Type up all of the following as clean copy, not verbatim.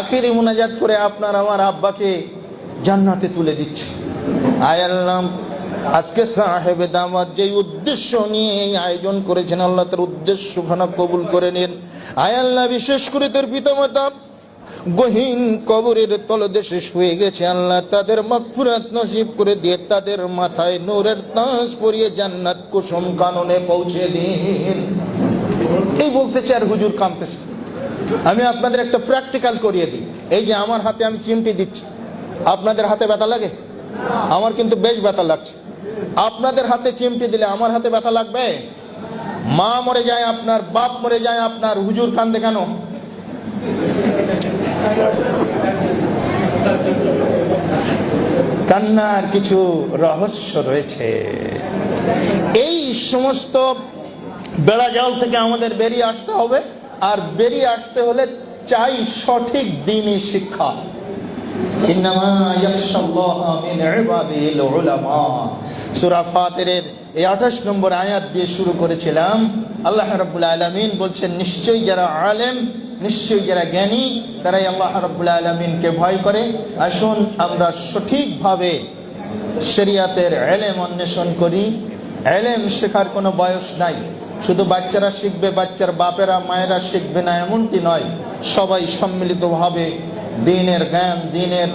আখিরি মুনাজাত করে আপনার আমার আব্বাকে জান্নাতে তুলে দিচ্ছে। আয় আল্লাহ, আজকে সাহেবে দাওয়াত যেই উদ্দেশ্য নিয়ে এই আয়োজন করেছেন, আল্লাহ তার উদ্দেশ্যখানা কবুল করে নিন। আয় আল্লাহ, বিশেষ করে তোর পিতামাতা গহীন কবরের তলদেশে শুয়ে গেছে, আল্লাহ তাদের মাগফিরাত নসিব করে দিয়ে তাদের মাথায় নূরের তাজ পরিয়ে জান্নাত কুসুম কাননে পৌঁছে দিন। এই বলতে চাই আর হুজুর কাঁদতেছে। আমি আপনাদের একটা প্র্যাকটিক্যাল করিয়ে দিই। এই যে আমার হাতে আমি চিমটি দিচ্ছি, আপনাদের হাতে ব্যথা লাগে? আমার কিন্তু বেশ ব্যথা লাগছে। আপনাদের হাতে চিমটি দিলে আমার হাতে ব্যথা লাগবে? মা মরে যায় আপনার, বাপ মরে যায় আপনার, হুজুর কান্দে কেন? কান্নার কিছু রহস্য রয়েছে। এই সমস্ত বেড়াজাল থেকে আমাদের বেরিয়ে আসতে হবে। আর বেরিয়ে আসতে হলে চাই সঠিক দ্বীনি শিক্ষা। ইন্নামা ইয়াখশাল্লাহা মিন ইবাদিল উলামা। সূরা ফাতিরের এই 28 নম্বর আয়াত দিয়ে শুরু করেছিলাম। আল্লাহ রাব্বুল আলামিন বলছেন, নিশ্চয়ই যারা আলেম, নিশ্চয়ই যারা জ্ঞানী, তারাই আল্লাহ রাব্বুল আলামিনকে ভয় করে। আসুন আমরা সঠিকভাবে শরিয়াতের ইলম অন্বেষণ করি। ইলম শেখার কোনো বয়স নাই। শুধু বাচ্চারা শিখবে, বাচ্চার বাপেরা মায়েরা শিখবে না এমনটি নয়। সবাই সম্মিলিতভাবে দ্বীনের জ্ঞান, দ্বীনের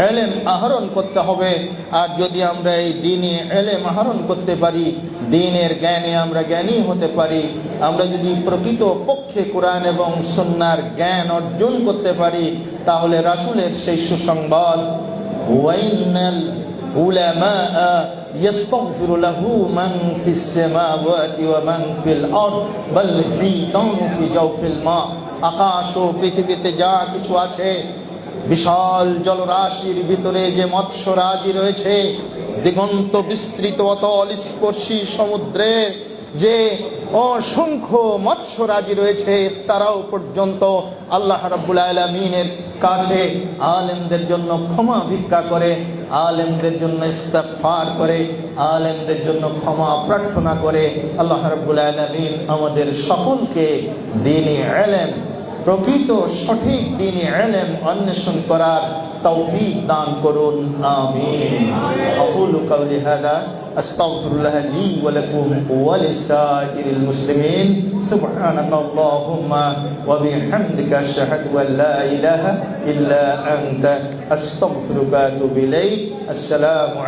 ইলম আহরণ করতে হবে। আর যদি আমরা এই দ্বীনি ইলম আহরণ করতে পারি, দ্বীনের জ্ঞানে আমরা জ্ঞানী হতে পারি, আমরা যদি প্রকৃত পক্ষে কোরআন এবং সুন্নাহর জ্ঞান অর্জন করতে পারি, তাহলে রাসূলের সেই সুসংবাদ, ওয়াইনাল উলামা يستغفر له من في السماوات ومن في الأرض بل حيطان في جوف الماء। আকাশ ও পৃথিবীতে যা কিছু আছে, বিশাল জলরাশির ভিতরে যে মৎস্যরাজি রয়েছে, দিগন্ত বিস্তৃত অতল স্পর্শী সমুদ্রে যে অসংখ্য মৎস্যরাজি রয়েছে, তারাও পর্যন্ত আল্লাহ রাব্বুল আলামিনের কাছে আলেমদের জন্য ক্ষমা ভিক্ষা করে, আলেমদের জন্য ইস্তিগফার করে, আলেমদের জন্য ক্ষমা প্রার্থনা করে। আল্লাহ রাব্বুল আলামিন আমাদের সকলকে দ্বীনি ইলম, প্রকৃত সঠিক দ্বীনি ইলম অন্বেষণ করার তৌফিক দান করুন। আমিন। আকুলু কাওলি হাদা আস্তাগফিরুল্লাহ লি ওয়া লাকুম ওয়া লিসাইরিল মুসলিমিন। সুবহানাকাল্লাহুম্মা ওয়া বিহামদিকা আশহাদু আল লা ইলাহা ইল্লা আনতা আস্তাগফিরুকা ওয়া আতুবু ইলাইক। আসসালামু